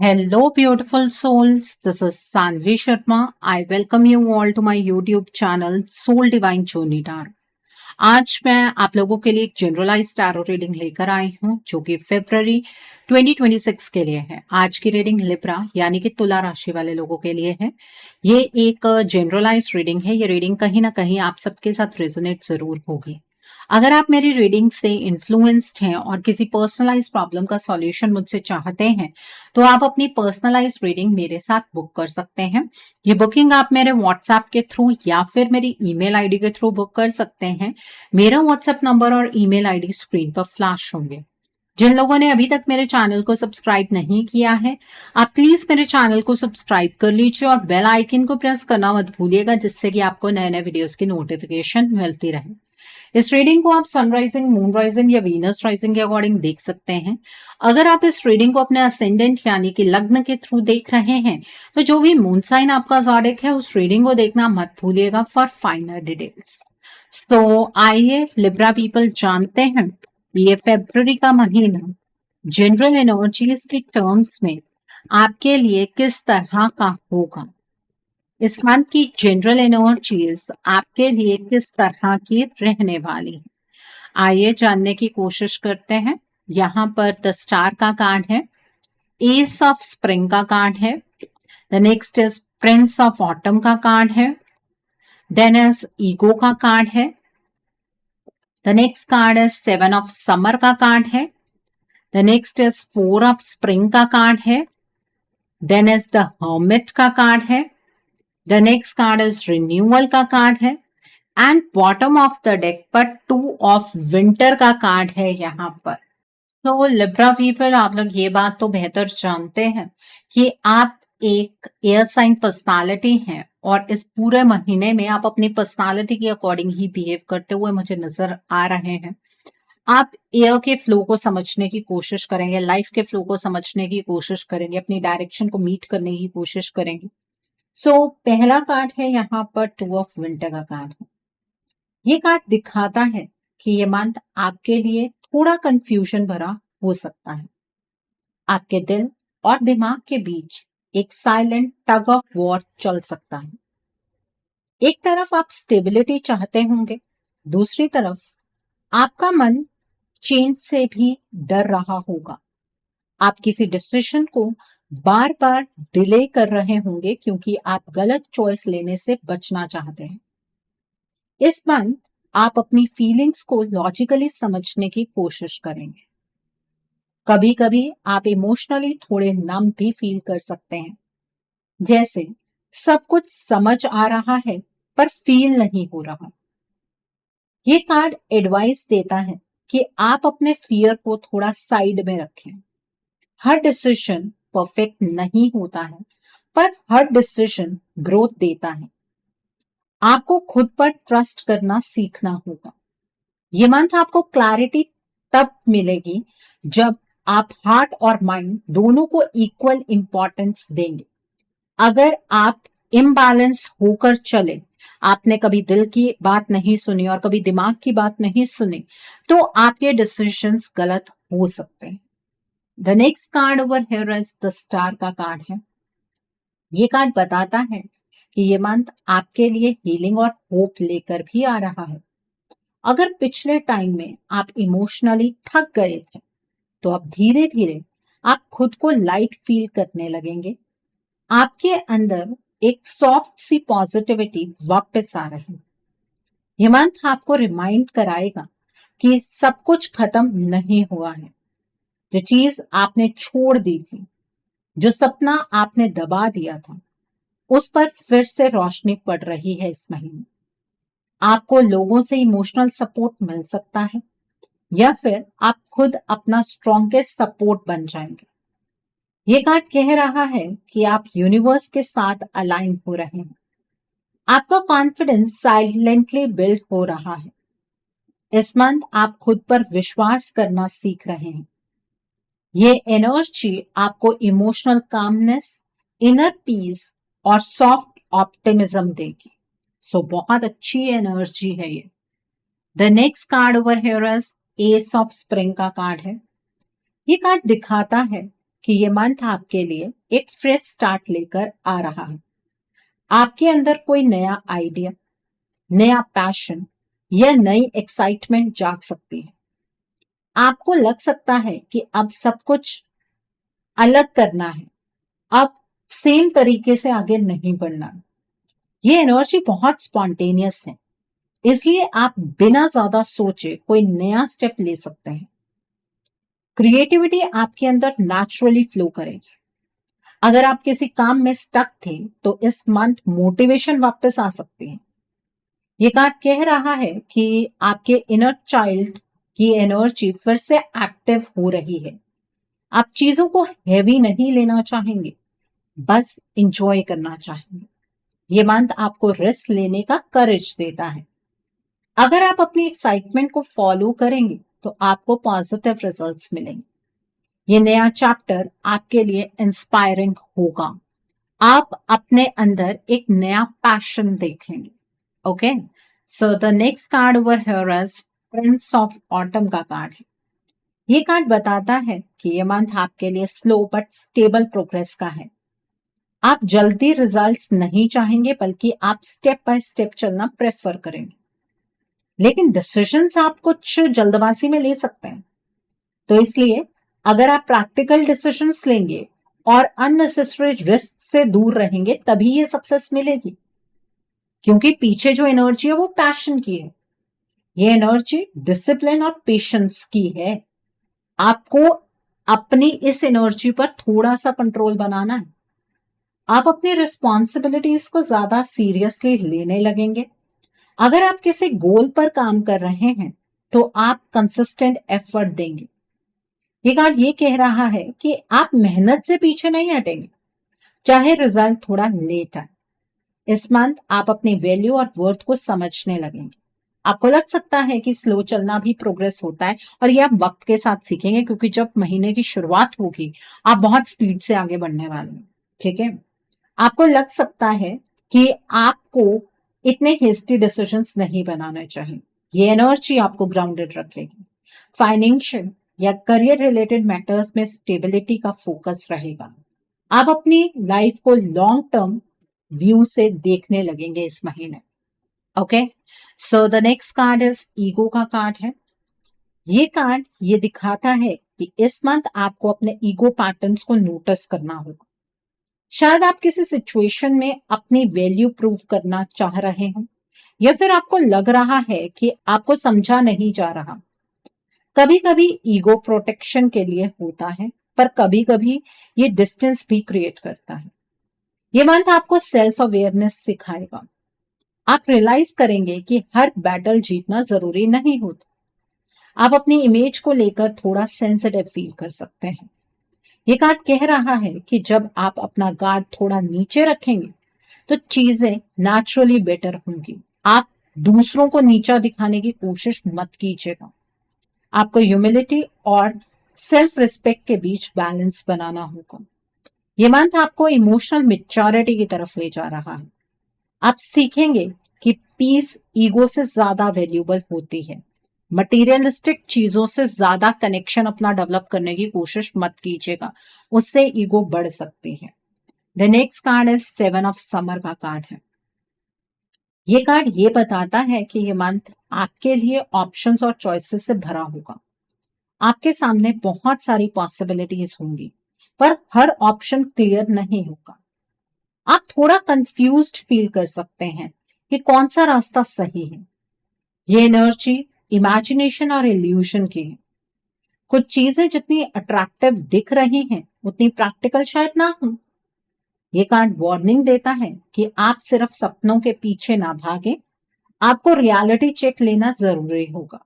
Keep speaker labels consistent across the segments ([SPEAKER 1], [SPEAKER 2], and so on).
[SPEAKER 1] Hello, beautiful souls. This is Sanvi Sharma. I welcome you all to my YouTube channel Soul Divine Journey Tarot. आज मैं आप लोगों के लिए एक जनरलाइज टैरो रीडिंग लेकर आई हूं जो कि फरवरी 2026 के लिए है। आज की रीडिंग लिब्रा यानी कि तुला राशि वाले लोगों के लिए है। ये एक जनरलाइज रीडिंग है। ये रीडिंग कहीं ना कहीं आप सबके साथ रेजोनेट जरूर होगी। अगर आप मेरी रीडिंग से इन्फ्लुएंस्ड हैं और किसी पर्सनलाइज प्रॉब्लम का सॉल्यूशन मुझसे चाहते हैं तो आप अपनी पर्सनलाइज रीडिंग मेरे साथ बुक कर सकते हैं। ये बुकिंग आप मेरे व्हाट्सएप के थ्रू या फिर मेरी ईमेल आईडी के थ्रू बुक कर सकते हैं। मेरा व्हाट्सएप नंबर और ईमेल आईडी स्क्रीन पर फ्लैश होंगे। जिन लोगों ने अभी तक मेरे चैनल को सब्सक्राइब नहीं किया है, आप प्लीज मेरे चैनल को सब्सक्राइब कर लीजिए और बेल आइकन को प्रेस करना मत भूलिएगा, जिससे कि आपको नए नए वीडियोस की नोटिफिकेशन मिलती रहे। इस रीडिंग को आप सनराइजिंग, मून राइजिंग या वीनस राइजिंग के अकॉर्डिंग देख सकते हैं। अगर आप इस रीडिंग को अपने असेंडेंट यानी कि लग्न के थ्रू देख रहे हैं तो जो भी मून साइन आपका ज़ोडिएक है उस रीडिंग को देखना मत भूलिएगा फॉर फाइनल डिटेल्स। तो आइए लिब्रा पीपल जानते हैं ये फरवरी का महीना जनरल एनर्जीज के टर्म्स में आपके लिए किस तरह का होगा। इस मंथ की जनरल एनर्जीज आपके लिए किस तरह की रहने वाली है, आइए जानने की कोशिश करते हैं। यहाँ पर द स्टार का कार्ड है, एस ऑफ स्प्रिंग का कार्ड है, the next is prince of autumn का कार्ड है, देन इज ईगो का कार्ड है, the next card is seven of summer का कार्ड है, the next is four of spring का कार्ड है, देन इज द हर्मिट का कार्ड है, the next card is renewal का कार्ड है and bottom of the deck पर two of winter का कार्ड है यहाँ पर। तो लिब्रा पीपल, आप लोग ये बात तो बेहतर जानते हैं कि आप एक एयर साइन पर्सनालिटी हैं और इस पूरे महीने में आप अपनी पर्सनालिटी के अकॉर्डिंग ही बिहेव करते हुए मुझे नजर आ रहे हैं। आप एयर के फ्लो को समझने की कोशिश करेंगे, लाइफ के फ्लो को समझने की कोशिश करेंगे, अपनी डायरेक्शन को मीट करने की कोशिश करेंगे। सो पहला कार्ड है यहाँ पर टू ऑफ विंटर का कार्ड है। ये कार्ड दिखाता है कि ये मंथ आपके लिए थोड़ा कंफ्यूजन भरा हो सकता है। आपके दिल और दिमाग के बीच एक साइलेंट टग ऑफ वॉर चल सकता है। एक तरफ आप स्टेबिलिटी चाहते होंगे, दूसरी तरफ आपका मन चेंज से भी डर रहा होगा। आप किसी डिसीजन को बार बार डिले कर रहे होंगे क्योंकि आप गलत चॉइस लेने से बचना चाहते हैं। इस मंथ आप अपनी फीलिंग्स को लॉजिकली समझने की कोशिश करेंगे। कभी कभी आप इमोशनली थोड़े नम भी फील कर सकते हैं, जैसे सब कुछ समझ आ रहा है पर फील नहीं हो रहा। ये कार्ड एडवाइस देता है कि आप अपने फियर को थोड़ा साइड में रखें। हर डिसीजन परफेक्ट नहीं होता है, पर हर डिसीजन ग्रोथ देता है। आपको खुद पर ट्रस्ट करना सीखना होगा। ये मंथ आपको क्लैरिटी तब मिलेगी जब आप हार्ट और माइंड दोनों को इक्वल इंपॉर्टेंस देंगे। अगर आप इम्बैलेंस होकर चले, आपने कभी दिल की बात नहीं सुनी और कभी दिमाग की बात नहीं सुनी, तो आपके डिसीजंस गलत हो सकते हैं। The next card over here is the star का कार्ड है। ये कार्ड बताता है कि ये मंथ आपके लिए हीलिंग और होप लेकर भी आ रहा है। अगर पिछले टाइम में आप इमोशनली थक गए थे तो अब धीरे धीरे आप खुद को लाइट फील करने लगेंगे। आपके अंदर एक सॉफ्ट सी पॉजिटिविटी वापस आ रही है। ये मंथ आपको रिमाइंड कराएगा कि सब कुछ खत्म नहीं हुआ है। जो चीज आपने छोड़ दी थी, जो सपना आपने दबा दिया था, उस पर फिर से रोशनी पड़ रही है इस महीने। आपको लोगों से इमोशनल सपोर्ट मिल सकता है या फिर आप खुद अपना स्ट्रॉन्गेस्ट सपोर्ट बन जाएंगे। ये कार्ड कह रहा है कि आप यूनिवर्स के साथ अलाइन हो रहे हैं। आपका कॉन्फिडेंस साइलेंटली बिल्ड हो रहा है। इस मंथ आप खुद पर विश्वास करना सीख रहे हैं। ये एनर्जी आपको इमोशनल कामनेस, इनर पीस और सॉफ्ट ऑप्टिमिज्म देगी। सो बहुत अच्छी एनर्जी है ये। The next card over here is S of spring का कार्ड है। ये कार्ड दिखाता है कि ये मंथ आपके लिए एक फ्रेश स्टार्ट लेकर आ रहा है। आपके अंदर कोई नया आइडिया, नया पैशन या नई एक्साइटमेंट जाग सकती है। आपको लग सकता है कि अब सब कुछ अलग करना है, अब सेम तरीके से आगे नहीं बढ़ना। ये एनर्जी बहुत स्पॉन्टेनियस है, इसलिए आप बिना ज्यादा सोचे कोई नया स्टेप ले सकते हैं। क्रिएटिविटी आपके अंदर नेचुरली फ्लो करेगी। अगर आप किसी काम में स्टक थे तो इस मंथ मोटिवेशन वापस आ सकती है। ये कार्ड कह रहा है कि आपके इनर चाइल्ड की एनर्जी फिर से एक्टिव हो रही है। आप चीजों को हैवी नहीं लेना चाहेंगे, बस इंजॉय करना चाहेंगे। ये मंथ आपको रिस्क लेने का करेज देता है। अगर आप अपनी एक्साइटमेंट को फॉलो करेंगे तो आपको पॉजिटिव रिजल्ट्स मिलेंगे। ये नया चैप्टर आपके लिए इंस्पायरिंग होगा। आप अपने अंदर एक नया पैशन देखेंगे। Okay, so the next card over here is prince of autumn का कार्ड है। ये कार्ड बताता है कि ये मंथ आपके लिए स्लो बट स्टेबल प्रोग्रेस का है। आप जल्दी रिजल्ट्स नहीं चाहेंगे, बल्कि आप स्टेप बाय स्टेप चलना प्रेफर करेंगे। लेकिन डिसीजंस आप कुछ जल्दबाजी में ले सकते हैं, तो इसलिए अगर आप प्रैक्टिकल डिसीजंस लेंगे और अननेसेसरी रिस्क से दूर रहेंगे, तभी ये सक्सेस मिलेगी। क्योंकि पीछे जो एनर्जी है वो पैशन की है। ये एनर्जी डिसिप्लिन और पेशेंस की है। आपको अपनी इस एनर्जी पर थोड़ा सा कंट्रोल बनाना है। आप अपनी रिस्पॉन्सिबिलिटीज को ज्यादा सीरियसली लेने लगेंगे। अगर आप किसी गोल पर काम कर रहे हैं तो आप कंसिस्टेंट एफर्ट देंगे। ये कार्ड ये कह रहा है कि आप मेहनत से पीछे नहीं हटेंगे, चाहे रिजल्ट थोड़ा लेट आए। इस मंथ आप अपनी वैल्यू और वर्थ को समझने लगेंगे। आपको लग सकता है कि स्लो चलना भी प्रोग्रेस होता है, और ये आप वक्त के साथ सीखेंगे, क्योंकि जब महीने की शुरुआत होगी आप बहुत स्पीड से आगे बढ़ने वाले हैं। ठीक है, आपको लग सकता है कि आपको इतने हेस्टी डिसीजंस नहीं बनाने चाहिए। ये एनर्जी आपको ग्राउंडेड रखेगी। फाइनेंशियल या करियर रिलेटेड मैटर्स में स्टेबिलिटी का फोकस रहेगा। आप अपनी लाइफ को लॉन्ग टर्म व्यू से देखने लगेंगे इस महीने। Okay, so the next card is ego का कार्ड है। ये कार्ड ये दिखाता है कि इस मंथ आपको अपने ईगो पैटर्न्स को नोटिस करना होगा। शायद आप किसी सिचुएशन में अपनी वैल्यू प्रूव करना चाह रहे हो, या फिर आपको लग रहा है कि आपको समझा नहीं जा रहा। कभी कभी ईगो प्रोटेक्शन के लिए होता है, पर कभी कभी ये डिस्टेंस भी क्रिएट करता है। ये मंथ आपको सेल्फ अवेयरनेस सिखाएगा। आप रियलाइज करेंगे कि हर बैटल जीतना जरूरी नहीं होता। आप अपनी इमेज को लेकर थोड़ा सेंसिटिव फील कर सकते हैं। ये कार्ड कह रहा है कि जब आप अपना गार्ड थोड़ा नीचे रखेंगे तो चीजें नेचुरली बेटर होंगी। आप दूसरों को नीचा दिखाने की कोशिश मत कीजिएगा। आपको ह्यूमिलिटी और सेल्फ रिस्पेक्ट के बीच बैलेंस बनाना होगा। ये मंथ आपको इमोशनल मैच्योरिटी की तरफ ले जा रहा है। आप सीखेंगे कि पीस ईगो से ज्यादा वैल्यूबल होती है। मटेरियलिस्टिक चीजों से ज्यादा कनेक्शन अपना डेवलप करने की कोशिश मत कीजिएगा, उससे ईगो बढ़ सकती है। The next card is 7 of summer का कार्ड है। ये कार्ड ये बताता है कि ये मंथ आपके लिए ऑप्शंस और चॉइसेस से भरा होगा। आपके सामने बहुत सारी पॉसिबिलिटीज होंगी, पर हर ऑप्शन क्लियर नहीं होगा। आप थोड़ा कंफ्यूज्ड फील कर सकते हैं कि कौन सा रास्ता सही है। ये एनर्जी इमेजिनेशन और इल्यूशन की है। कुछ चीजें जितनी अट्रैक्टिव दिख रही हैं, उतनी प्रैक्टिकल शायद ना हो। ये कार्ड वार्निंग देता है कि आप सिर्फ सपनों के पीछे ना भागे, आपको रियलिटी चेक लेना जरूरी होगा।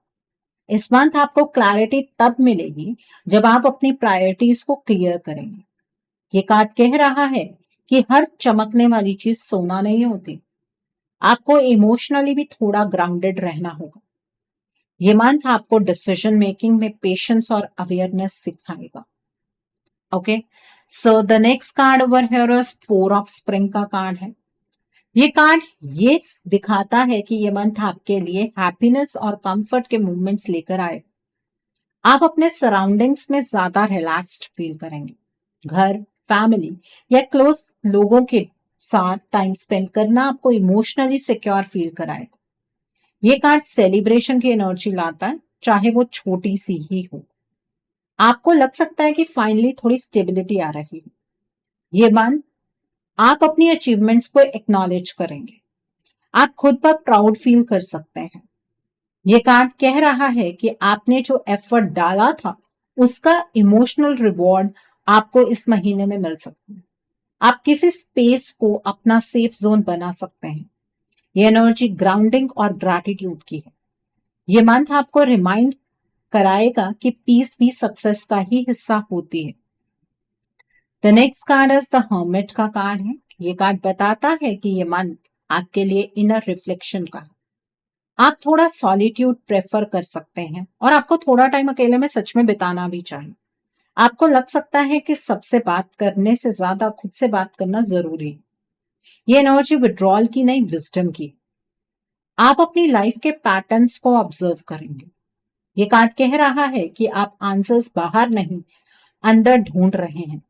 [SPEAKER 1] इस मंथ आपको क्लैरिटी तब मिलेगी जब आप अपनी प्रायोरिटीज को क्लियर करेंगे। ये कार्ड कह रहा है कि हर चमकने वाली चीज सोना नहीं होती। आपको इमोशनली भी थोड़ा ग्राउंडेड रहना होगा। ये मंथ आपको डिसीजन मेकिंग में पेशेंस और अवेयरनेस सिखाएगा। Okay, so the next card over here is 4 of spring का कार्ड है। ये कार्ड ये दिखाता है कि ये मंथ आपके लिए हैप्पीनेस और कंफर्ट के मूवमेंट्स लेकर आए। आप अपने सराउंडिंग्स में ज्यादा रिलैक्स्ड फील करेंगे। घर, फैमिली या क्लोज लोगों के साथ टाइम स्पेंड करना आपको इमोशनली सिक्योर फील कराएगा। ये कार्ड सेलिब्रेशन की एनर्जी लाता है, चाहे वो छोटी सी ही हो। आपको लग सकता है कि फाइनली थोड़ी स्टेबिलिटी आ रही है। ये मंथ आप अपनी अचीवमेंट्स को एक्नॉलेज करेंगे। आप खुद पर प्राउड फील कर सकते हैं। ये कार्ड कह रहा है कि आपने जो एफर्ट डाला था उसका इमोशनल रिवॉर्ड आपको इस महीने में मिल सकता है। आप किसी स्पेस को अपना सेफ जोन बना सकते हैं। ये एनर्जी ग्राउंडिंग और ग्रैटिट्यूड की है। ये मंथ आपको रिमाइंड कराएगा कि पीस भी सक्सेस का ही हिस्सा होती है। The next card is the hermit का कार्ड है। ये कार्ड बताता है कि ये मंथ आपके लिए इनर रिफ्लेक्शन का है। आप थोड़ा सॉलिट्यूड प्रेफर कर सकते हैं और आपको थोड़ा टाइम अकेले में सच में बिताना भी चाहिए। आपको लग सकता है कि सबसे बात करने से ज्यादा खुद से बात करना जरूरी है। ये एनर्जी विड्रॉल की नहीं, विजडम की। आप अपनी लाइफ के पैटर्न्स को ऑब्जर्व करेंगे। ये कार्ड कह रहा है कि आप आंसर्स बाहर नहीं, अंदर ढूंढ रहे हैं।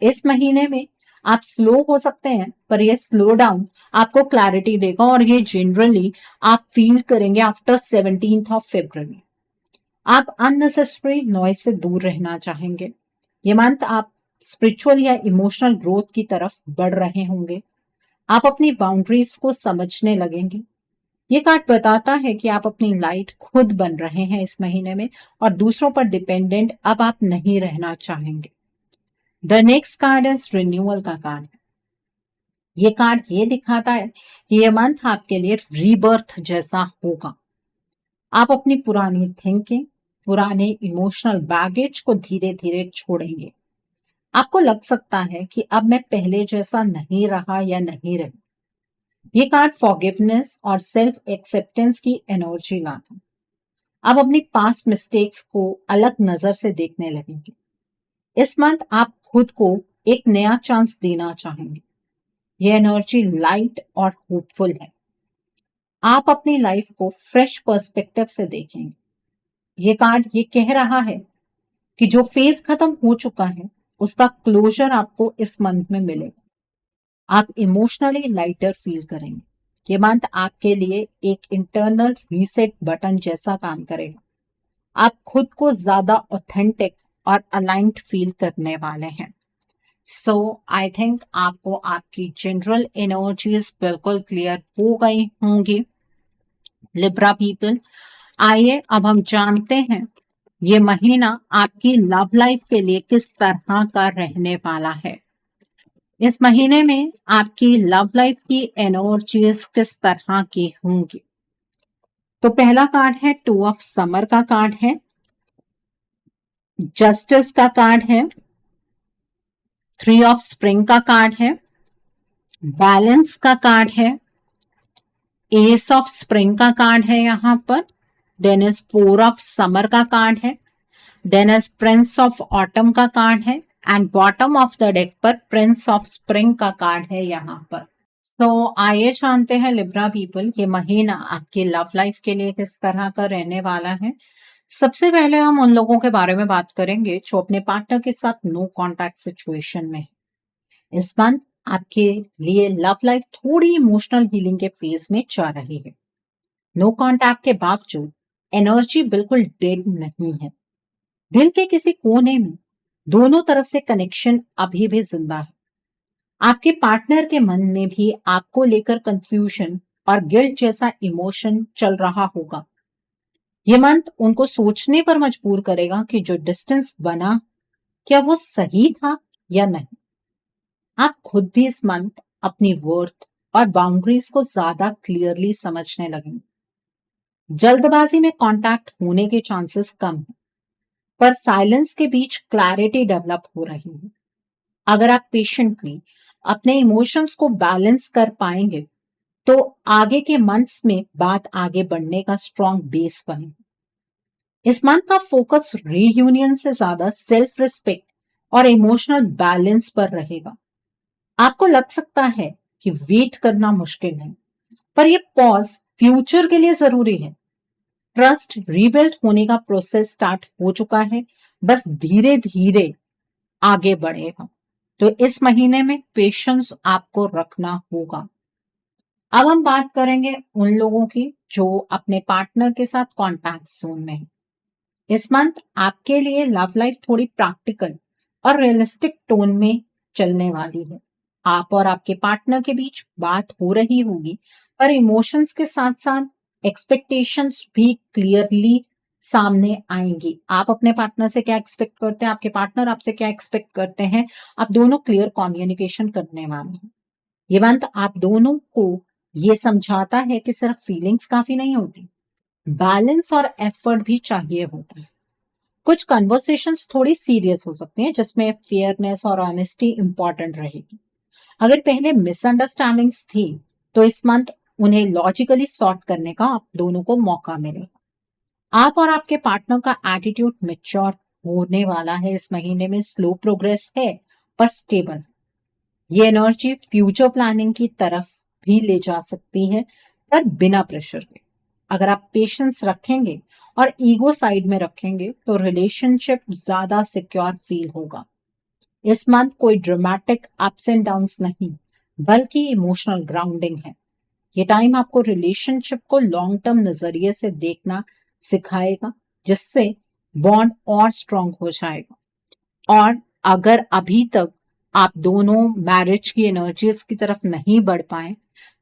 [SPEAKER 1] इस महीने में आप स्लो हो सकते हैं, पर ये स्लो डाउन आपको क्लैरिटी देगा और ये जनरली आप फील करेंगे आफ्टर 17th ऑफ February। आप अननेसेसरी नॉइज से दूर रहना चाहेंगे। ये मंथ आप स्पिरिचुअल या इमोशनल ग्रोथ की तरफ बढ़ रहे होंगे। आप अपनी बाउंड्रीज को समझने लगेंगे। ये कार्ड बताता है कि आप अपनी लाइट खुद बन रहे हैं इस महीने में और दूसरों पर डिपेंडेंट अब आप नहीं रहना चाहेंगे। The next card is renewal का कार्ड है। ये कार्ड ये दिखाता है कि ये मंथ आपके लिए रीबर्थ जैसा होगा। आप अपनी पुरानी थिंकिंग, पुराने इमोशनल बैगेज को धीरे धीरे छोड़ेंगे। आपको लग सकता है कि अब मैं पहले जैसा नहीं रहा या नहीं रही। ये कार्ड फॉरगिवनेस और सेल्फ एक्सेप्टेंस की एनर्जी लाता है। आप अपनी पास्ट मिस्टेक्स को अलग नजर से देखने लगेंगे। इस मंथ आप खुद को एक नया चांस देना चाहेंगे। ये एनर्जी लाइट और होपफुल है। आप अपनी लाइफ को फ्रेश पर्सपेक्टिव से देखेंगे। ये कार्ड ये कह रहा है कि जो फेज खत्म हो चुका है उसका क्लोजर आपको इस मंथ में मिलेगा। आप इमोशनली लाइटर फील करेंगे। ये मंथ आपके लिए एक इंटरनल रीसेट बटन जैसा काम करेगा। आप खुद को ज्यादा ऑथेंटिक और अलाइंड फील करने वाले हैं। सो आई थिंक आपको आपकी जनरल एनर्जीज बिल्कुल क्लियर हो गई होंगी। लिब्रा पीपल, आइए अब हम जानते हैं ये महीना आपकी लव लाइफ के लिए किस तरह का रहने वाला है। इस महीने में आपकी लव लाइफ की एनर्जीज किस तरह की होंगी। तो पहला कार्ड है 2 ऑफ समर का कार्ड है, जस्टिस का कार्ड है, 3 ऑफ स्प्रिंग का कार्ड है, बैलेंस का कार्ड है, एस ऑफ स्प्रिंग का कार्ड है यहाँ पर, देन इज 4 ऑफ समर का कार्ड है, then is prince of autumn का कार्ड है and bottom of the deck पर प्रिंस ऑफ स्प्रिंग का कार्ड है यहाँ पर। तो आइए जानते हैं लिब्रा पीपल ये महीना आपकी लव लाइफ के लिए किस तरह का रहने वाला है। सबसे पहले हम उन लोगों के बारे में बात करेंगे जो अपने पार्टनर के साथ नो कॉन्टैक्ट सिचुएशन में है। इस मंथ आपके लिए लव लाइफ थोड़ी इमोशनल हीलिंग के फेज में जा रही है। नो कॉन्टैक्ट के बावजूद एनर्जी बिल्कुल डेड नहीं है। दिल के किसी कोने में दोनों तरफ से कनेक्शन अभी भी जिंदा है। आपके पार्टनर के मन में भी आपको लेकर कंफ्यूजन और गिल्ट जैसा इमोशन चल रहा होगा। ये मंथ उनको सोचने पर मजबूर करेगा कि जो डिस्टेंस बना क्या वो सही था या नहीं। आप खुद भी इस मंथ अपनी वर्थ और बाउंड्रीज को ज्यादा क्लियरली समझने लगेंगे। जल्दबाजी में कांटेक्ट होने के चांसेस कम है, पर साइलेंस के बीच क्लैरिटी डेवलप हो रही है। अगर आप पेशेंटली अपने इमोशंस को बैलेंस कर पाएंगे तो आगे के मंथ्स में बात आगे बढ़ने का स्ट्रॉन्ग बेस बनेगा। इस मंथ का फोकस रीयूनियन से ज्यादा सेल्फ रिस्पेक्ट और इमोशनल बैलेंस पर रहेगा। आपको लग सकता है कि वेट करना मुश्किल है, पर यह पॉज फ्यूचर के लिए जरूरी है। ट्रस्ट रीबिल्ड होने का प्रोसेस स्टार्ट हो चुका है, बस धीरे धीरे आगे बढ़ेगा। तो इस महीने में पेशेंस आपको रखना होगा। अब हम बात करेंगे उन लोगों की जो अपने पार्टनर के साथ कॉन्टैक्ट जोन में है। इस मंथ आपके लिए लव लाइफ थोड़ी प्रैक्टिकल और रियलिस्टिक टोन में चलने वाली है। आप और आपके पार्टनर के बीच बात हो रही होगी, पर इमोशंस के साथ साथ एक्सपेक्टेशंस भी क्लियरली सामने आएंगी। आप अपने पार्टनर से क्या एक्सपेक्ट करते हैं, आपके पार्टनर आपसे क्या एक्सपेक्ट करते हैं, आप दोनों क्लियर कम्युनिकेशन करने वाले हैं। ये मंथ आप दोनों को ये समझाता है कि सिर्फ फीलिंग्स काफी नहीं होती, बैलेंस और एफर्ट भी चाहिए होता है। कुछ कन्वर्सेशंस थोड़ी सीरियस हो सकती हैं जिसमें फेयरनेस और ऑनेस्टी इंपॉर्टेंट रहेगी। अगर पहले मिसअंडरस्टैंडिंग्स थी तो इस मंथ उन्हें लॉजिकली सॉर्ट करने का आप दोनों को मौका मिलेगा। आप और आपके पार्टनर का एटीट्यूड मैच्योर होने वाला है। इस महीने में स्लो प्रोग्रेस है पर स्टेबल। ये एनर्जी फ्यूचर प्लानिंग की तरफ भी ले जा सकती है, पर बिना प्रेशर के। अगर आप पेशेंस रखेंगे और ईगो साइड में रखेंगे तो रिलेशनशिप ज्यादा सिक्योर फील होगा। इस मंथ कोई ड्रामेटिक अप्स एंड डाउन्स नहीं, बल्कि इमोशनल ग्राउंडिंग है। ये टाइम आपको रिलेशनशिप को लॉन्ग टर्म नजरिए से देखना सिखाएगा, जिससे बॉन्ड और स्ट्रांग हो जाएगा। और अगर अभी तक आप दोनों मैरिज की एनर्जीज की तरफ नहीं बढ़ पाए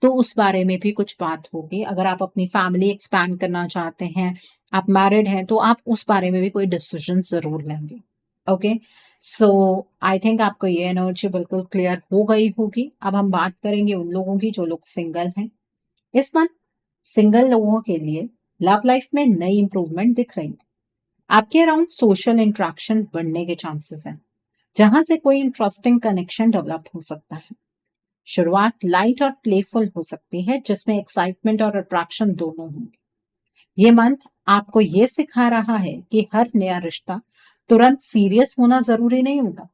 [SPEAKER 1] तो उस बारे में भी कुछ बात होगी। अगर आप अपनी फैमिली एक्सपैंड करना चाहते हैं, आप मैरिड हैं, तो आप उस बारे में भी कोई डिसीजन जरूर लेंगे। ओके, सो आई थिंक आपको ये एनर्जी बिल्कुल क्लियर हो गई होगी। अब हम बात करेंगे उन लोगों की जो लोग सिंगल हैं। इस मंथ सिंगल लोगों के लिए लव लाइफ में नई इंप्रूवमेंट दिख रही है। आपके अराउंड सोशल इंट्रैक्शन बढ़ने के चांसेस हैं, जहां से कोई इंटरेस्टिंग कनेक्शन डेवलप हो सकता है। शुरुआत लाइट और प्लेफुल हो सकती है, जिसमें एक्साइटमेंट और अट्रैक्शन दोनों होंगे। ये मंथ आपको ये सिखा रहा है कि हर नया रिश्ता तुरंत सीरियस होना जरूरी नहीं होता।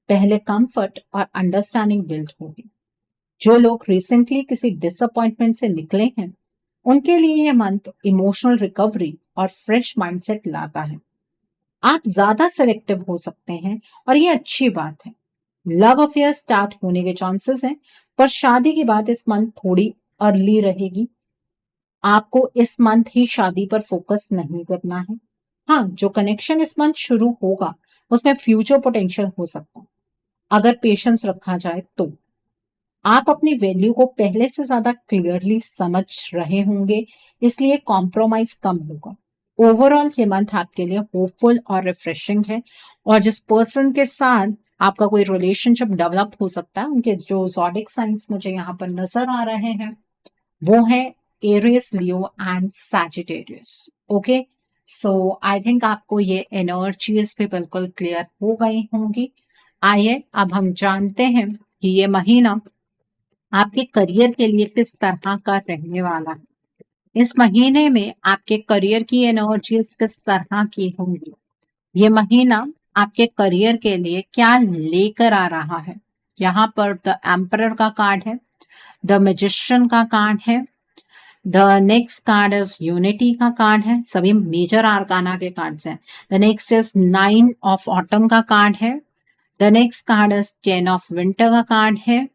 [SPEAKER 1] पहले कंफर्ट और अंडरस्टैंडिंग बिल्ड होगी। जो लोग रिसेंटली किसी डिसअपॉइंटमेंट से निकले हैं, उनके लिए यह मंथ इमोशनल रिकवरी और फ्रेश माइंडसेट लाता है। आप ज्यादा सेलेक्टिव हो सकते हैं और ये अच्छी बात है। लव अफेयर स्टार्ट होने के चांसेस हैं, पर शादी की बात इस मंथ थोड़ी अर्ली रहेगी। आपको इस मंथ ही शादी पर फोकस नहीं करना है। हाँ, जो कनेक्शन इस मंथ शुरू होगा उसमें फ्यूचर पोटेंशियल हो सकता है, अगर पेशेंस रखा जाए तो। आप अपनी वैल्यू को पहले से ज्यादा क्लियरली समझ रहे होंगे, इसलिए कॉम्प्रोमाइज कम होगा। ओवरऑल ये मंथ आपके लिए होपफुल और रिफ्रेशिंग है। और जिस पर्सन के साथ आपका कोई रिलेशनशिप डेवलप हो सकता है, उनके जो ज़ोडिक साइंस मुझे यहाँ पर नजर आ रहे हैं वो है Aries, Leo and Sagittarius. Okay, so I think आपको ये एनर्जीज भी बिल्कुल क्लियर हो गई होंगी। आइए अब हम जानते हैं कि ये महीना आपके करियर के लिए किस तरह का रहने वाला है। इस महीने में आपके करियर की एनर्जीज किस तरह की होंगी। ये महीना आपके करियर के लिए क्या लेकर आ रहा है। यहाँ पर द एम्परर का कार्ड है, द मैजिशियन का कार्ड है, the next card is unity का कार्ड है। सभी मेजर आर्काना के कार्ड्स हैं। The next is 9 of autumn का कार्ड है। The next card is 10 of winter का कार्ड है।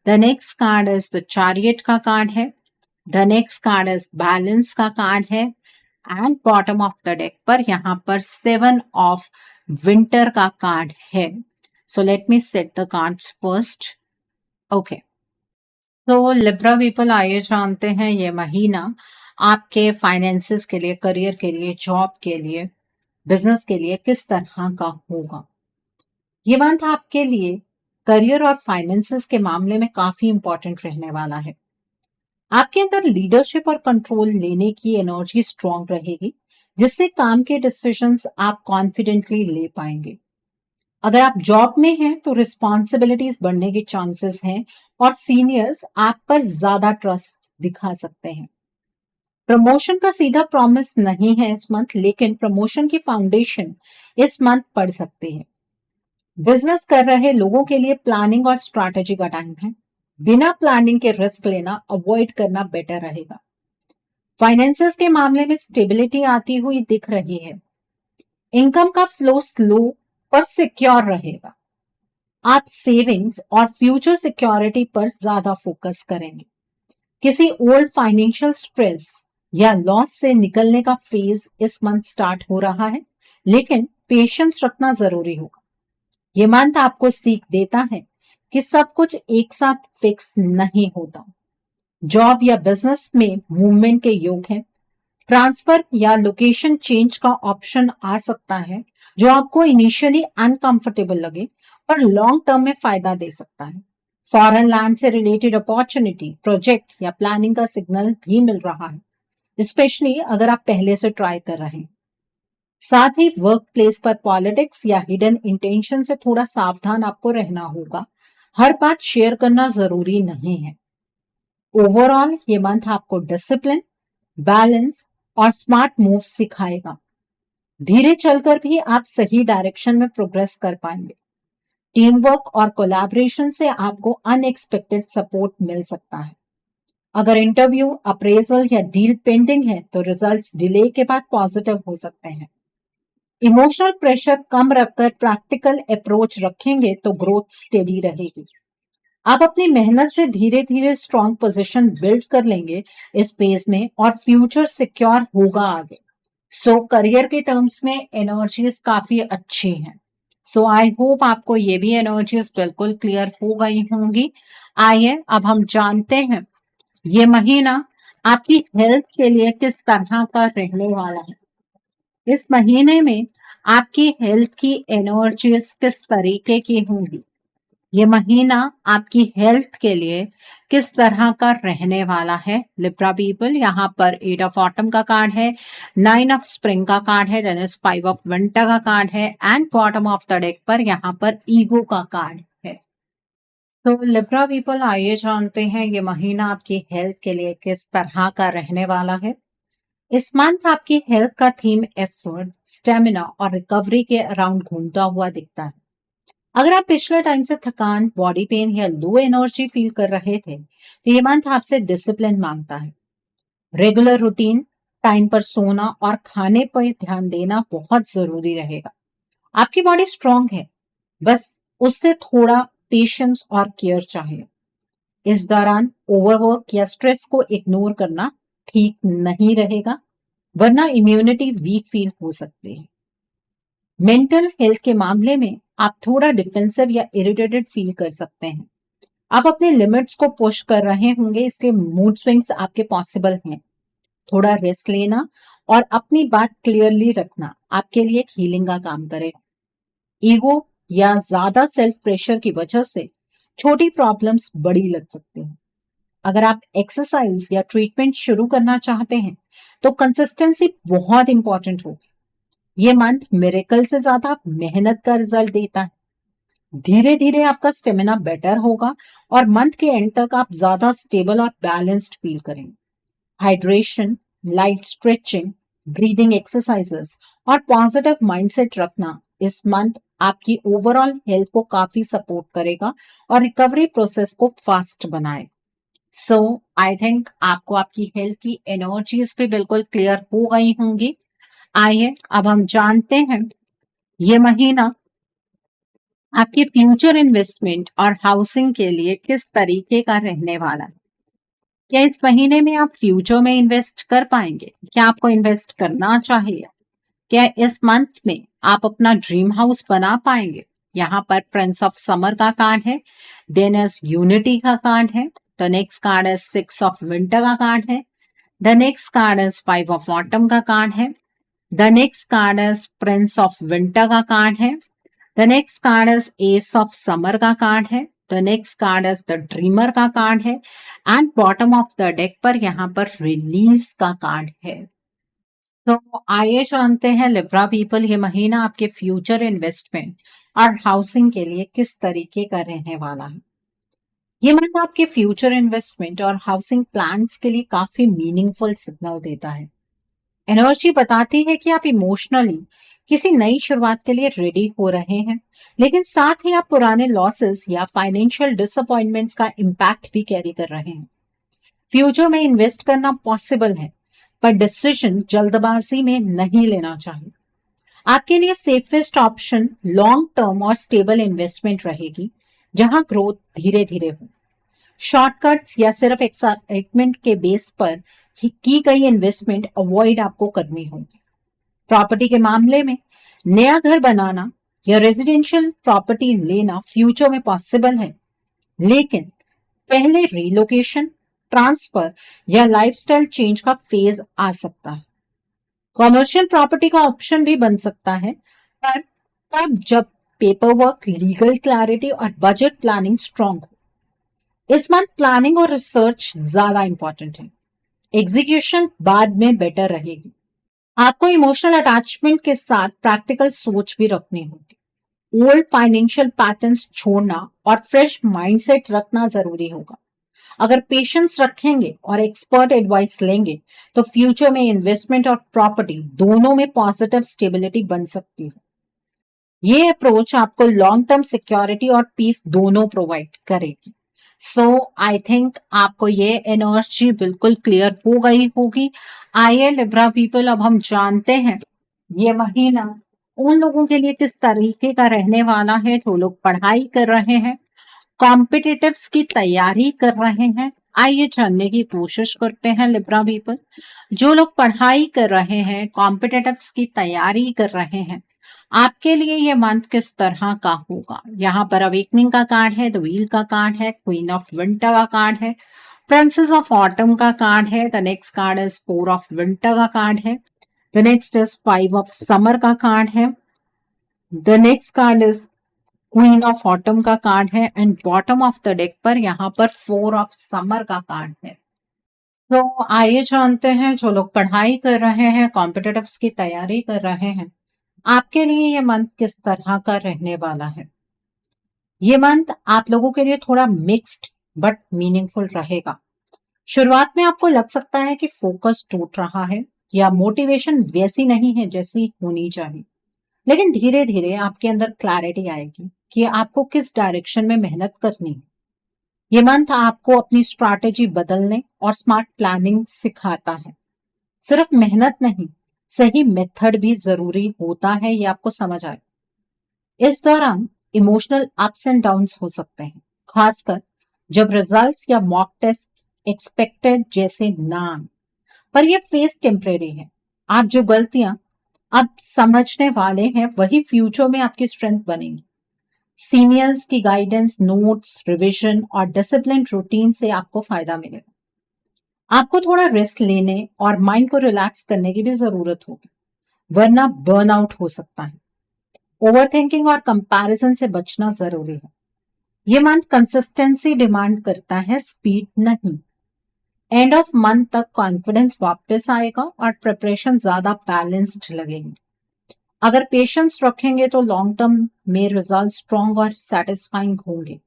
[SPEAKER 1] The next card is the chariot का कार्ड है। The next card is balance का कार्ड है। And bottom of the deck पर यहाँ पर 7 ऑफ विंटर का कार्ड है। So let me set the cards first. Okay, तो लिब्रा पीपल, आइए जानते हैं ये महीना आपके फाइनेंसेस के लिए, करियर के लिए, जॉब के लिए, बिजनेस के लिए किस तरह का होगा। ये मंथ आपके लिए करियर और फाइनेंसेस के मामले में काफी इंपॉर्टेंट रहने वाला है। आपके अंदर लीडरशिप और कंट्रोल लेने की एनर्जी स्ट्रांग रहेगी, जिससे काम के डिसीजंस आप कॉन्फिडेंटली ले पाएंगे। अगर आप जॉब में हैं तो रिस्पॉन्सिबिलिटीज बढ़ने के चांसेस हैं और सीनियर्स आप पर ज्यादा ट्रस्ट दिखा सकते हैं। प्रमोशन का सीधा प्रॉमिस नहीं है इस मंथ, लेकिन प्रमोशन की फाउंडेशन इस मंथ पड़ सकती है। बिजनेस कर रहे लोगों के लिए प्लानिंग और स्ट्रैटेजी का टाइम है। बिना प्लानिंग के रिस्क लेना अवॉइड करना बेटर रहेगा। फाइनेंसेस के मामले में स्टेबिलिटी आती हुई दिख रही है। इनकम का फ्लो स्लो पर सिक्योर रहेगा। आप सेविंग्स और फ्यूचर सिक्योरिटी पर ज्यादा फोकस करेंगे। किसी ओल्ड फाइनेंशियल स्ट्रेस या लॉस से निकलने का फेज इस मंथ स्टार्ट हो रहा है, लेकिन पेशेंस रखना जरूरी होगा। ये मंथ आपको सीख देता है कि सब कुछ एक साथ फिक्स नहीं होता। जॉब या बिजनेस में मूवमेंट के योग है। ट्रांसफर या लोकेशन चेंज का ऑप्शन आ सकता है, जो आपको इनिशियली अनकंफर्टेबल लगे पर लॉन्ग टर्म में फायदा दे सकता है। फॉरेन लैंड से रिलेटेड अपॉर्चुनिटी, प्रोजेक्ट या प्लानिंग का सिग्नल भी मिल रहा है, स्पेशली अगर आप पहले से ट्राई कर रहे हैं। साथ ही वर्क प्लेस पर पॉलिटिक्स या हिडन इंटेंशन से थोड़ा सावधान आपको रहना होगा। हर बात शेयर करना जरूरी नहीं है। ओवरऑल ये मंथ आपको डिसिप्लिन, बैलेंस और स्मार्ट मूव सिखाएगा। धीरे चलकर भी आप सही डायरेक्शन में प्रोग्रेस कर पाएंगे। टीम वर्क और कोलैबोरेशन से आपको अनएक्सपेक्टेड सपोर्ट मिल सकता है। अगर इंटरव्यू, अप्रेजल या डील पेंडिंग है तो रिजल्ट्स डिले के बाद पॉजिटिव हो सकते हैं। इमोशनल प्रेशर कम रखकर प्रैक्टिकल अप्रोच रखेंगे तो ग्रोथ स्टेडी रहेगी। आप अपनी मेहनत से धीरे धीरे स्ट्रॉन्ग पोजीशन बिल्ड कर लेंगे इस फेज में और फ्यूचर सिक्योर होगा आगे। सो करियर के टर्म्स में एनर्जीज काफी अच्छी हैं। सो आई होप आपको ये भी एनर्जीज बिल्कुल क्लियर हो गई होंगी। आइए अब हम जानते हैं ये महीना आपकी हेल्थ के लिए किस तरह का रहने वाला है। इस महीने में आपकी हेल्थ की एनर्जीज किस तरीके की होंगी। ये महीना आपकी हेल्थ के लिए किस तरह का रहने वाला है। लिब्रा पीपल, यहाँ पर 8 ऑफ ऑटम का कार्ड है, 9 ऑफ स्प्रिंग का कार्ड है, देन इज 5 ऑफ विंटर का कार्ड है and bottom of the deck पर यहाँ पर ईगो का कार्ड है। तो लिब्रा पीपल, आइए जानते हैं ये महीना आपकी हेल्थ के लिए किस तरह का रहने वाला है। इस मंथ आपकी हेल्थ का थीम एफर्ट, स्टेमिना और रिकवरी के अराउंड घूमता हुआ दिखता है। अगर आप पिछले टाइम से थकान, बॉडी पेन या लो एनर्जी फील कर रहे थे तो ये मंथ आपसे डिसिप्लिन मांगता है। रेगुलर रूटीन, टाइम पर सोना और खाने पर ध्यान देना बहुत जरूरी रहेगा। आपकी बॉडी स्ट्रांग है, बस उससे थोड़ा पेशेंस और केयर चाहिए। इस दौरान ओवरवर्क या स्ट्रेस को इग्नोर करना ठीक नहीं रहेगा, वरना इम्यूनिटी वीक फील हो सकती है। मेंटल हेल्थ के मामले में आप थोड़ा डिफेंसिव या इरिटेटेड फील कर सकते हैं। आप अपने लिमिट्स को पुश कर रहे होंगे, इसलिए मूड स्विंग्स आपके पॉसिबल हैं। थोड़ा रेस्ट लेना और अपनी बात क्लियरली रखना आपके लिए एक हीलिंग का काम करेगा। ईगो या ज्यादा सेल्फ प्रेशर की वजह से छोटी प्रॉब्लम्स बड़ी लग सकती हैं। अगर आप एक्सरसाइज या ट्रीटमेंट शुरू करना चाहते हैं तो कंसिस्टेंसी बहुत इंपॉर्टेंट होगी। ये मंथ मिरेकल से ज्यादा मेहनत का रिजल्ट देता है। धीरे धीरे आपका स्टेमिना बेटर होगा और मंथ के एंड तक आप ज्यादा स्टेबल और बैलेंस्ड फील करेंगे। Hydration, light stretching, breathing exercises और पॉजिटिव माइंडसेट रखना इस मंथ आपकी ओवरऑल हेल्थ को काफी सपोर्ट करेगा और रिकवरी प्रोसेस को फास्ट बनाएगा। सो आई थिंक आपको आपकी हेल्थ की एनर्जीज भी बिल्कुल क्लियर हो गई होंगी। आइए अब हम जानते हैं ये महीना आपके फ्यूचर इन्वेस्टमेंट और हाउसिंग के लिए किस तरीके का रहने वाला है। क्या इस महीने में आप फ्यूचर में इन्वेस्ट कर पाएंगे? क्या आपको इन्वेस्ट करना चाहिए? क्या इस मंथ में आप अपना ड्रीम हाउस बना पाएंगे? यहाँ पर प्रिंस ऑफ समर का कार्ड है, देन इज यूनिटी का कार्ड है, the next card is 6 of winter का कार्ड है, the next card is 5 of autumn का कार्ड है, the next card is prince of winter का कार्ड है, the next card is S of summer का card है, the next card is the dreamer का card है and bottom of the deck पर यहाँ पर रिलीज का कार्ड है। तो आइए जानते हैं लिब्रा पीपल, ये महीना आपके फ्यूचर इन्वेस्टमेंट और हाउसिंग के लिए किस तरीके का रहने वाला है। ये मंथ आपके फ्यूचर इन्वेस्टमेंट और हाउसिंग प्लान्स के लिए काफी मीनिंगफुल सिग्नल देता है। एनर्जी बताती है कि आप इमोशनली किसी नई शुरुआत के लिए रेडी हो रहे हैं, लेकिन साथ ही आप पुराने लॉसेस या फाइनेंशियल डिसअपॉइंटमेंट्स का इम्पैक्ट भी कैरी कर रहे हैं। फ्यूचर में इन्वेस्ट करना पॉसिबल है, पर डिसीजन जल्दबाजी में नहीं लेना चाहिए। आपके लिए सेफेस्ट ऑप्शन लॉन्ग टर्म और स्टेबल इन्वेस्टमेंट रहेगी, जहां ग्रोथ धीरे धीरे हो। शॉर्टकट्स या सिर्फ एक्साइटमेंट के बेस पर ही की गई इन्वेस्टमेंट अवॉइड आपको करनी होगी। प्रॉपर्टी के मामले में नया घर बनाना या रेजिडेंशियल प्रॉपर्टी लेना फ्यूचर में पॉसिबल है, लेकिन पहले रिलोकेशन, ट्रांसफर या लाइफस्टाइल चेंज का फेज आ सकता है। कॉमर्शियल प्रॉपर्टी का ऑप्शन भी बन सकता है, पर तब जब पेपर वर्क, लीगल क्लैरिटी और बजट प्लानिंग स्ट्रांग हो। इस मंथ प्लानिंग और रिसर्च ज्यादा इंपॉर्टेंट है, एग्जीक्यूशन बाद में बेटर रहेगी। आपको इमोशनल अटैचमेंट के साथ प्रैक्टिकल सोच भी रखनी होगी। ओल्ड फाइनेंशियल पैटर्न्स छोड़ना और फ्रेश माइंडसेट रखना जरूरी होगा। अगर पेशेंस रखेंगे और एक्सपर्ट एडवाइस लेंगे तो फ्यूचर में इन्वेस्टमेंट और प्रॉपर्टी दोनों में पॉजिटिव स्टेबिलिटी बन सकती है। ये अप्रोच आपको लॉन्ग टर्म सिक्योरिटी और पीस दोनों प्रोवाइड करेगी। सो आई थिंक आपको ये एनर्जी बिल्कुल क्लियर हो गई होगी। आइए लिब्रा पीपल, अब हम जानते हैं ये महीना उन लोगों के लिए किस तरीके का रहने वाला है जो लोग पढ़ाई कर रहे हैं, कॉम्पिटिटिव्स की तैयारी कर रहे हैं। आइए जानने की कोशिश करते हैं लिब्रा पीपल। जो लोग पढ़ाई कर रहे हैं, कॉम्पिटिटिव्स की तैयारी कर रहे हैं, आपके लिए ये मंथ किस तरह का होगा। यहाँ पर अवेकनिंग का कार्ड है, द व्हील का कार्ड है, क्वीन ऑफ विंटर का कार्ड है, प्रिंसेस ऑफ ऑटम का कार्ड है, the next card is four of winter का कार्ड है, the next is five of summer का कार्ड है, the next card is queen of autumn का कार्ड है and bottom of the deck पर यहाँ पर फोर ऑफ समर का कार्ड है। तो आइए जानते हैं जो लोग पढ़ाई कर रहे हैं, कॉम्पिटिटिव्स की तैयारी कर रहे हैं, आपके लिए ये मंथ किस तरह का रहने वाला है। ये मंथ आप लोगों के लिए थोड़ा मिक्स्ड बट मीनिंगफुल रहेगा। शुरुआत में आपको लग सकता है कि फोकस टूट रहा है या मोटिवेशन वैसी नहीं है जैसी होनी चाहिए, लेकिन धीरे धीरे आपके अंदर क्लैरिटी आएगी कि आपको किस डायरेक्शन में मेहनत करनी है। ये मंथ आपको अपनी स्ट्रैटेजी बदलने और स्मार्ट प्लानिंग सिखाता है। सिर्फ मेहनत नहीं, सही मेथड भी जरूरी होता है, ये आपको समझ आए। इस दौरान इमोशनल अप्स एंड डाउन्स हो सकते हैं, खासकर जब रिजल्ट्स या मॉक टेस्ट एक्सपेक्टेड जैसे ना आए। पर यह फेज टेम्परेरी है। आप जो गलतियां अब समझने वाले हैं वही फ्यूचर में आपकी स्ट्रेंथ बनेंगी। सीनियर्स की गाइडेंस, नोट्स, रिवीजन और डिसिप्लिन रूटीन से आपको फायदा मिलेगा। आपको थोड़ा रेस्ट लेने और माइंड को रिलैक्स करने की भी जरूरत होगी, वरना बर्नआउट हो सकता है। ओवरथिंकिंग और कंपैरिजन से बचना जरूरी है। ये मंथ कंसिस्टेंसी डिमांड करता है, स्पीड नहीं। एंड ऑफ मंथ तक कॉन्फिडेंस वापस आएगा और प्रिपरेशन ज्यादा बैलेंस्ड लगेगी। अगर पेशेंस रखेंगे तो लॉन्ग टर्म में रिजल्ट स्ट्रॉन्ग और सेटिस्फाइंग होंगे।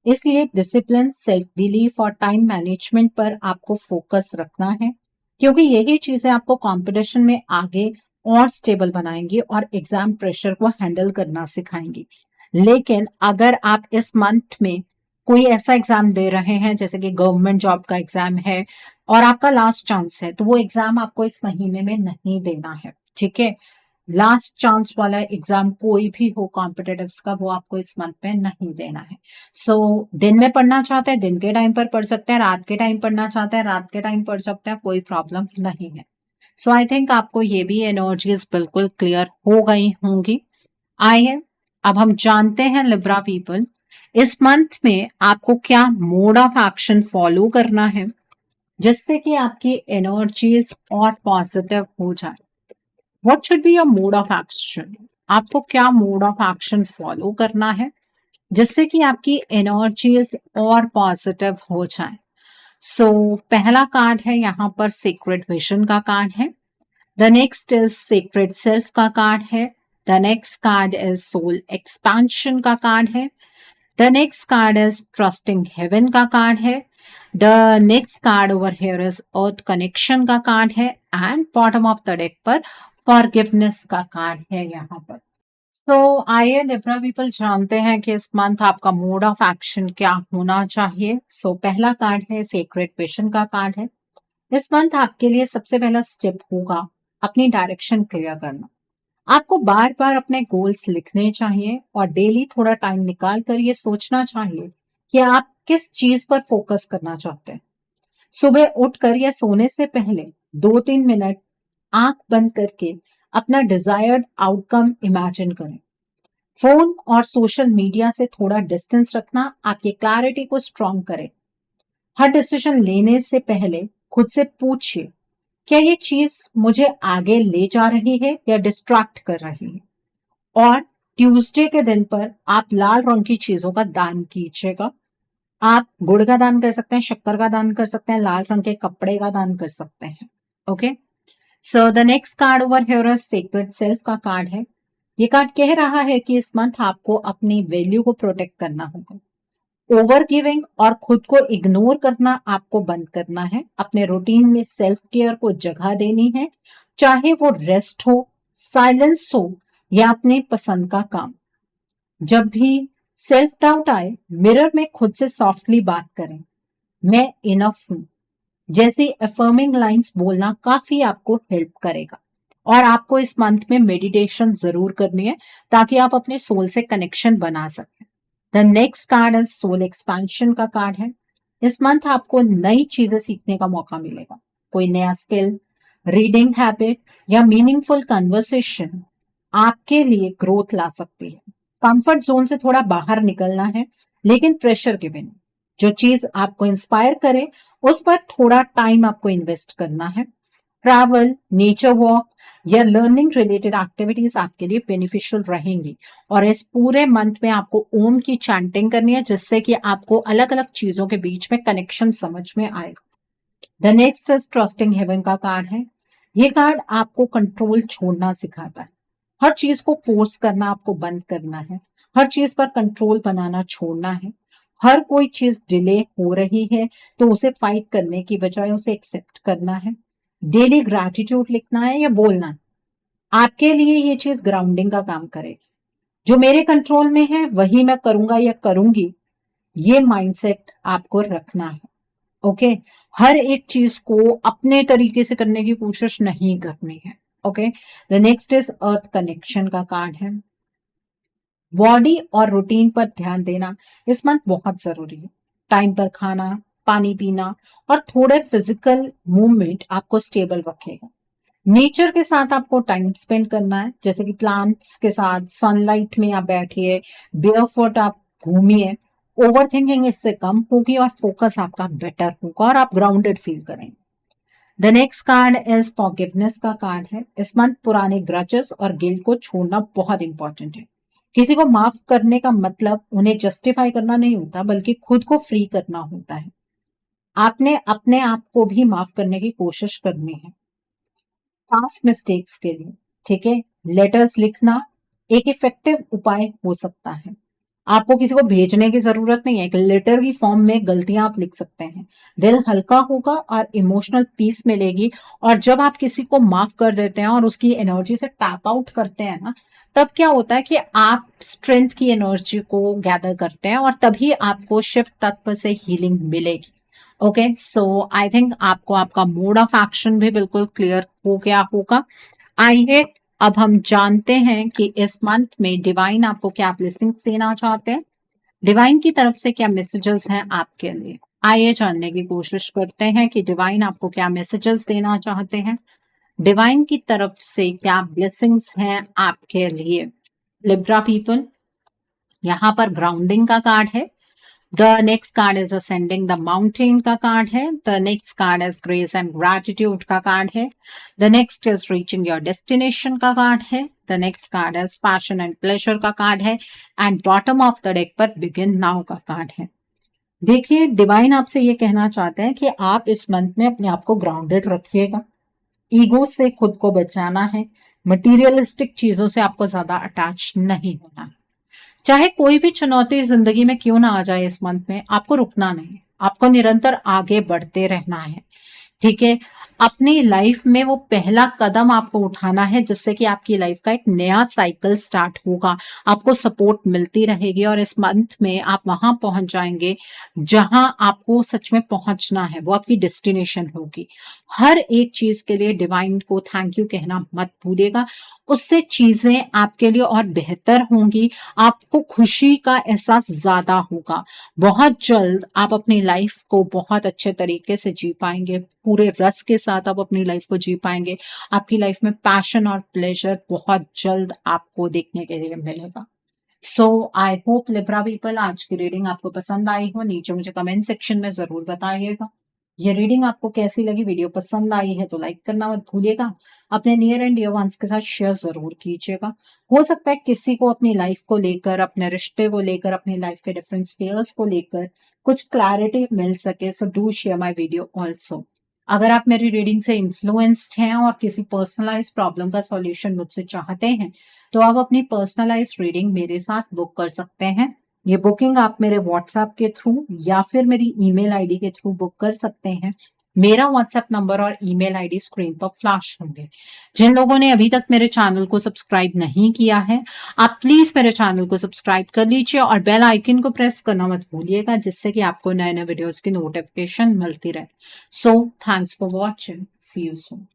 [SPEAKER 1] इसलिए डिसिप्लिन, सेल्फ बिलीफ और टाइम मैनेजमेंट पर आपको फोकस रखना है, क्योंकि यही चीजें आपको कंपटीशन में आगे और स्टेबल बनाएंगी और एग्जाम प्रेशर को हैंडल करना सिखाएंगी। लेकिन अगर आप इस मंथ में कोई ऐसा एग्जाम दे रहे हैं जैसे कि गवर्नमेंट जॉब का एग्जाम है और आपका लास्ट चांस है, तो वो एग्जाम आपको इस महीने में नहीं देना है। ठीक है, लास्ट चांस वाला एग्जाम कोई भी हो कॉम्पिटिटिव्स का, वो आपको इस मंथ में नहीं देना है। सो दिन में पढ़ना चाहते हैं दिन के टाइम पर पढ़ सकते हैं, रात के टाइम पढ़ना चाहते हैं रात के टाइम पढ़ सकते हैं, कोई प्रॉब्लम नहीं है। सो आई थिंक आपको ये भी एनर्जीज बिल्कुल क्लियर हो गई होंगी। आइए अब हम जानते हैं लिब्रा पीपल, इस मंथ में आपको क्या मोड ऑफ एक्शन फॉलो करना है जिससे कि आपकी एनर्जीज और पॉजिटिव हो जाए। What should be your mode of action. आपको क्या मोड ऑफ एक्शन फॉलो करना है जिससे कि आपकी एनर्जीज और पॉजिटिव हो जाए। सो पहला कार्ड है यहाँ पर सीक्रेट विजन का कार्ड है, the next is secret self का कार्ड है, the next card is soul expansion का कार्ड है, the next card is trusting heaven का कार्ड है, the next card over here is earth connection का card है and bottom of the deck पर forgiveness का कार्ड है यहाँ पर। तो आइए लिब्रा पीपल जानते हैं कि इस मंथ आपका मोड ऑफ एक्शन क्या होना चाहिए। सो पहला कार्ड है सीक्रेट विजन का कार्ड है। इस मंथ आपके लिए सबसे पहला स्टेप होगा अपनी डायरेक्शन क्लियर करना। आपको बार बार अपने गोल्स लिखने चाहिए और डेली थोड़ा टाइम निकाल कर ये सोचना चाहिए कि आप किस चीज पर फोकस करना चाहते हैं। सुबह उठकर या सोने से पहले 2-3 मिनट आंख बंद करके अपना डिजायर्ड आउटकम इमेजिन करें। फोन और सोशल मीडिया से थोड़ा डिस्टेंस रखना आपकी क्लैरिटी को स्ट्रांग करे। हर डिसीजन लेने से पहले खुद से पूछिए, क्या ये चीज मुझे आगे ले जा रही है या डिस्ट्रैक्ट कर रही है। और ट्यूसडे के दिन पर आप लाल रंग की चीजों का दान कीजिएगा। आप गुड़ का दान कर सकते हैं, शक्कर का दान कर सकते हैं, लाल रंग के कपड़े का दान कर सकते हैं। Okay, so the next card over here is secret self का कार्ड है। ये कार्ड कह रहा है कि इस मंथ आपको अपनी वैल्यू को प्रोटेक्ट करना होगा। ओवर गिविंग और खुद को इग्नोर करना आपको बंद करना है। अपने रूटीन में सेल्फ केयर को जगह देनी है, चाहे वो रेस्ट हो, साइलेंस हो या अपने पसंद का काम। जब भी सेल्फ डाउट आए, मिरर में खुद से सॉफ्टली बात करें, मैं इनफ हूं जैसी अफर्मिंग लाइंस बोलना काफी आपको हेल्प करेगा। और आपको इस मंथ में मेडिटेशन जरूर करनी है ताकि आप अपने सोल से कनेक्शन बना सकें। द नेक्स्ट कार्ड है सोल एक्सपेंशन का कार्ड है। इस मंथ आपको नई चीजें सीखने का मौका मिलेगा। कोई नया स्किल, रीडिंग हैबिट या मीनिंगफुल कन्वर्सेशन आपके लिए ग्रोथ ला सकती है। कंफर्ट जोन से थोड़ा बाहर निकलना है, लेकिन प्रेशर के बिना। जो चीज आपको इंस्पायर करे उस पर थोड़ा टाइम आपको इन्वेस्ट करना है। ट्रैवल, नेचर वॉक या लर्निंग रिलेटेड एक्टिविटीज आपके लिए बेनिफिशियल रहेंगी। और इस पूरे मंथ में आपको ओम की चैंटिंग करनी है, जिससे कि आपको अलग अलग चीजों के बीच में कनेक्शन समझ में आएगा। The next is trusting heaven का कार्ड है। ये कार्ड आपको कंट्रोल छोड़ना सिखाता है। हर चीज को फोर्स करना आपको बंद करना है। हर चीज पर कंट्रोल बनाना छोड़ना है। हर कोई चीज डिले हो रही है तो उसे फाइट करने की बजाय उसे एक्सेप्ट करना है। डेली ग्रैटिट्यूड लिखना है या बोलना है। आपके लिए ये चीज ग्राउंडिंग का काम करेगी। जो मेरे कंट्रोल में है वही मैं करूंगा या करूंगी, ये माइंडसेट आपको रखना है। ओके, हर एक चीज को अपने तरीके से करने की कोशिश नहीं करनी है। Okay, the next is earth connection का कार्ड है। बॉडी और रूटीन पर ध्यान देना इस मंथ बहुत जरूरी है। टाइम पर खाना, पानी पीना और थोड़े फिजिकल मूवमेंट आपको स्टेबल रखेगा। नेचर के साथ आपको टाइम स्पेंड करना है, जैसे कि प्लांट्स के साथ सनलाइट में आप बैठिए, बेयरफुट आप घूमिए। ओवर थिंकिंग इससे कम होगी और फोकस आपका बेटर होगा और आप ग्राउंडेड फील करेंगे। The next card is forgiveness का कार्ड है। इस मंथ पुराने ग्रजेस और गिल्ट को छोड़ना बहुत इंपॉर्टेंट है। किसी को माफ करने का मतलब उन्हें जस्टिफाई करना नहीं होता, बल्कि खुद को फ्री करना होता है। आपने अपने आप को भी माफ करने की कोशिश करनी है पास्ट मिस्टेक्स के लिए। ठीक है, लेटर्स लिखना एक इफेक्टिव उपाय हो सकता है। आपको किसी को भेजने की जरूरत नहीं है, एक लेटर की फॉर्म में गलतियां आप लिख सकते हैं। दिल हल्का होगा और इमोशनल पीस मिलेगी। और जब आप किसी को माफ कर देते हैं और उसकी एनर्जी से टैप आउट करते हैं ना, तब क्या होता है कि आप स्ट्रेंथ की एनर्जी को गैदर करते हैं और तभी आपको शिव तत्व से हीलिंग मिलेगी। ओके, सो आई थिंक आपको आपका मोड ऑफ एक्शन भी बिल्कुल क्लियर हो गया होगा। आइए अब हम जानते हैं कि इस मंथ में डिवाइन आपको क्या ब्लेसिंग्स देना चाहते हैं, डिवाइन की तरफ से क्या मैसेजेस हैं आपके लिए। आइए जानने की कोशिश करते हैं कि डिवाइन आपको क्या मैसेजेस देना चाहते हैं, डिवाइन की तरफ से क्या ब्लेसिंग्स हैं आपके लिए। लिब्रा पीपल, यहाँ पर ग्राउंडिंग का कार्ड है। The next card is ascending the mountain का कार्ड है। The next card is grace and gratitude का कार्ड है। The next is reaching your destination का कार्ड है। The next card is passion and pleasure का card है। And bottom of the deck पर begin now का card है। देखिए, डिवाइन आपसे ये कहना चाहते हैं कि आप इस मंथ में अपने आप को ग्राउंडेड रखिएगा। ईगो से खुद को बचाना है। मटीरियलिस्टिक चीजों से आपको ज्यादा अटैच नहीं होना है। चाहे कोई भी चुनौती जिंदगी में क्यों ना आ जाए, इस मंथ में आपको रुकना नहीं है, आपको निरंतर आगे बढ़ते रहना है। ठीक है, अपनी लाइफ में वो पहला कदम आपको उठाना है, जिससे कि आपकी लाइफ का एक नया साइकिल स्टार्ट होगा। आपको सपोर्ट मिलती रहेगी और इस मंथ में आप वहां पहुंच जाएंगे जहां आपको सच में पहुंचना है। वो आपकी डेस्टिनेशन होगी। हर एक चीज के लिए डिवाइन को थैंक यू कहना मत भूलिएगा। उससे चीजें आपके लिए और बेहतर होंगी। आपको खुशी का एहसास ज्यादा होगा। बहुत जल्द आप अपनी लाइफ को बहुत अच्छे तरीके से जी पाएंगे। पूरे रस के साथ आप अपनी लाइफ को जी पाएंगे। आपकी लाइफ में पैशन और प्लेजर बहुत जल्द आपको देखने के लिए मिलेगा। सो आई होप लिब्रा पीपल आज की रीडिंग आपको पसंद आई हो। नीचे मुझे कमेंट सेक्शन में जरूर बताइएगा। ये रीडिंग आपको कैसी लगी। वीडियो पसंद आई है तो लाइक करना मत भूलिएगा। अपने नियर एंड डियर वंस के साथ शेयर जरूर कीजिएगा। हो सकता है किसी को अपनी लाइफ को लेकर, अपने रिश्ते को लेकर, अपनी लाइफ के डिफरेंट स्फीयर्स को लेकर कुछ क्लैरिटी मिल सके। So do share my video also. अगर आप मेरी रीडिंग से इन्फ्लुएंस्ड हैं और किसी पर्सनलाइज प्रॉब्लम का सॉल्यूशन मुझसे चाहते हैं, तो आप अपनी पर्सनलाइज रीडिंग मेरे साथ बुक कर सकते हैं। ये बुकिंग आप मेरे व्हाट्सएप के थ्रू या फिर मेरी ईमेल आईडी के थ्रू बुक कर सकते हैं। मेरा व्हाट्सएप नंबर और ईमेल आईडी स्क्रीन पर फ्लैश होंगे। जिन लोगों ने अभी तक मेरे चैनल को सब्सक्राइब नहीं किया है, आप प्लीज मेरे चैनल को सब्सक्राइब कर लीजिए और बेल आइकन को प्रेस करना मत भूलिएगा, जिससे कि आपको नए नए वीडियोस की नोटिफिकेशन मिलती रहे। So thanks for watching. See you soon.